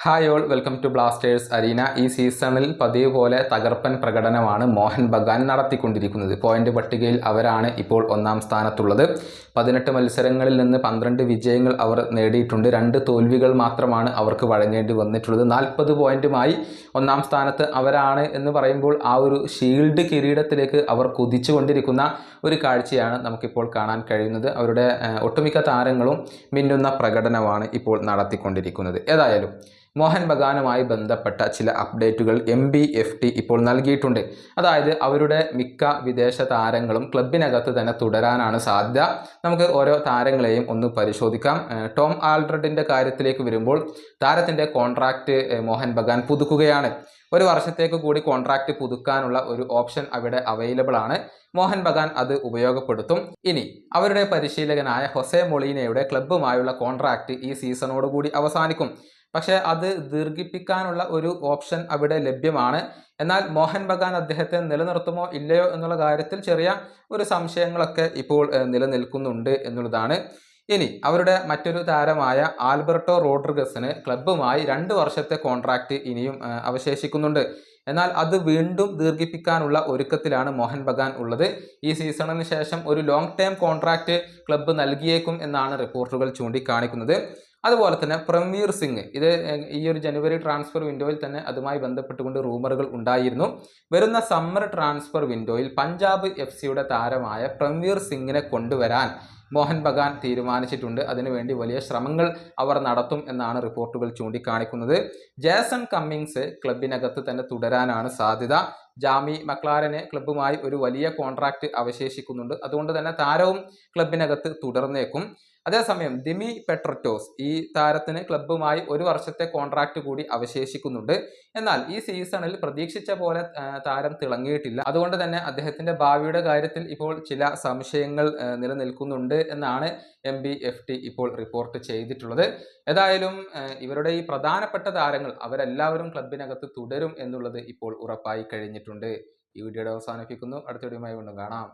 Hi all, welcome to Blasters arena. ഈ സീസണിൽ പതിവ് പോലെ തകർപ്പൻ പ്രകടനമാണ് മോഹൻ ബഗാൻ നടത്തിക്കൊണ്ടിരിക്കുന്നത്. പോയിന്റ് പട്ടികയിൽ അവരാണ് ഇപ്പോൾ ഒന്നാം സ്ഥാനത്തുള്ളത്. 18 മത്സരങ്ങളിൽ നിന്ന് 12 വിജയങ്ങൾ അവർ നേടിയിട്ടുണ്ട്. 2 തോൽവികൾ മാത്രമാണ് അവർക്ക് വഴങ്ങേണ്ടി വന്നിട്ടുള്ളത്. 40 പോയിന്റുമായി ഒന്നാം സ്ഥാനത്ത് അവരാണ് എന്ന് പറയുമ്പോൾ ആ ഒരു ഷീൽഡ് കിരീടത്തിലേക്ക് അവർ കുതിച്ചുകൊണ്ടിരിക്കുന്ന ഒരു കാഴ്ചയാണ് നമുക്കിപ്പോൾ കാണാൻ കഴിയുന്നത്. അവരുടെ ഒട്ടുമിക്ക താരങ്ങളും മിന്നുന്ന പ്രകടനമാണ് ഇപ്പോൾ നടത്തിക്കൊണ്ടിരിക്കുന്നത്. ഏതായാലും മോഹൻ ബഗാനുമായി ബന്ധപ്പെട്ട ചില അപ്ഡേറ്റുകൾ MBFT ഇപ്പോൾ നൽകിയിട്ടുണ്ട്. അതായത് അവരുടെ മിക്ക വിദേശ താരങ്ങളും ക്ലബിനകത്ത് തന്നെ തുടരാനാണ് സാധ്യത. നമുക്ക് ഓരോ താരങ്ങളെയും ഒന്ന് പരിശോധിക്കാം. ടോം ആൽഡ്രഡിൻ്റെ കാര്യത്തിലേക്ക് വരുമ്പോൾ താരത്തിൻ്റെ കോൺട്രാക്റ്റ് മോഹൻ ബഗാൻ പുതുക്കുകയാണ്. 1 വർഷത്തേക്ക് കൂടി കോൺട്രാക്റ്റ് പുതുക്കാനുള്ള ഒരു ഓപ്ഷൻ അവിടെ അവൈലബിൾ ആണ്. മോഹൻ ബഗാൻ അത് ഉപയോഗപ്പെടുത്തും. ഇനി അവരുടെ പരിശീലകനായ ഹൊസെ മൊളീനയുടെ ക്ലബ്ബുമായുള്ള കോൺട്രാക്റ്റ് ഈ സീസണോടുകൂടി അവസാനിക്കും. പക്ഷേ അത് ദീർഘിപ്പിക്കാനുള്ള ഒരു ഓപ്ഷൻ അവിടെ ലഭ്യമാണ്. എന്നാൽ മോഹൻ ബഗാൻ അദ്ദേഹത്തെ നിലനിർത്തുമോ ഇല്ലയോ എന്നുള്ള കാര്യത്തിൽ ചെറിയ ഒരു സംശയങ്ങളൊക്കെ ഇപ്പോൾ നിലനിൽക്കുന്നുണ്ട് എന്നുള്ളതാണ്. ഇനി അവരുടെ മറ്റൊരു താരമായ ആൽബർട്ടോ റോഡ്രിഗസിന് ക്ലബ്ബുമായി 2 വർഷത്തെ കോൺട്രാക്റ്റ് ഇനിയും അവശേഷിക്കുന്നുണ്ട്. എന്നാൽ അത് വീണ്ടും ദീർഘിപ്പിക്കാനുള്ള ഒരുക്കത്തിലാണ് മോഹൻ ബഗാൻ ഉള്ളത്. ഈ സീസണിന് ശേഷം ഒരു ലോങ് ടേം കോൺട്രാക്റ്റ് ക്ലബ്ബ് നൽകിയേക്കും എന്നാണ് റിപ്പോർട്ടുകൾ ചൂണ്ടിക്കാണിക്കുന്നത്. അതുപോലെ തന്നെ പ്രംവീർ സിംഗ്, ഇത് ഈ ഒരു ജനുവരി ട്രാൻസ്ഫർ വിൻഡോയിൽ തന്നെ അതുമായി ബന്ധപ്പെട്ടുകൊണ്ട് റൂമറുകൾ ഉണ്ടായിരുന്നു. വരുന്ന സമ്മർ ട്രാൻസ്ഫർ വിൻഡോയിൽ പഞ്ചാബ് FC താരമായ പ്രംവീർ സിംഗിനെ കൊണ്ടുവരാൻ മോഹൻ ബഗാൻ തീരുമാനിച്ചിട്ടുണ്ട്. അതിനുവേണ്ടി വലിയ ശ്രമങ്ങൾ അവർ നടത്തും എന്നാണ് റിപ്പോർട്ടുകൾ ചൂണ്ടിക്കാണിക്കുന്നത്. ജേസൺ കമ്മിങ്സ് ക്ലബിനകത്ത് തന്നെ തുടരാനാണ് സാധ്യത. ജാമി മക്ലാരന് ക്ലബ്ബുമായി ഒരു വലിയ കോൺട്രാക്റ്റ് അവശേഷിക്കുന്നുണ്ട്. അതുകൊണ്ട് തന്നെ താരവും ക്ലബിനകത്ത് തുടർന്നേക്കും. അതേസമയം ദിമി പെട്രറ്റോസ്, ഈ താരത്തിന് ക്ലബ്ബുമായി 1 വർഷത്തെ കോൺട്രാക്റ്റ് കൂടി അവശേഷിക്കുന്നുണ്ട്. എന്നാൽ ഈ സീസണിൽ പ്രതീക്ഷിച്ച പോലെ താരം തിളങ്ങിയിട്ടില്ല. അതുകൊണ്ട് തന്നെ അദ്ദേഹത്തിന്റെ ഭാവിയുടെ കാര്യത്തിൽ ഇപ്പോൾ ചില സംശയങ്ങൾ നിലനിൽക്കുന്നുണ്ട് എന്നാണ് MBFT ഇപ്പോൾ റിപ്പോർട്ട് ചെയ്തിട്ടുള്ളത്. ഏതായാലും ഇവരുടെ ഈ പ്രധാനപ്പെട്ട താരങ്ങൾ അവരെല്ലാവരും ക്ലബിനകത്ത് തുടരും എന്നുള്ളത് ഇപ്പോൾ ഉറപ്പായി കഴിഞ്ഞിട്ടുണ്ട്. ഈ വീഡിയോയുടെ അവസാനിപ്പിക്കുന്നു. അടുത്ത വീഡിയോയുമായി വീണ്ടും കാണാം.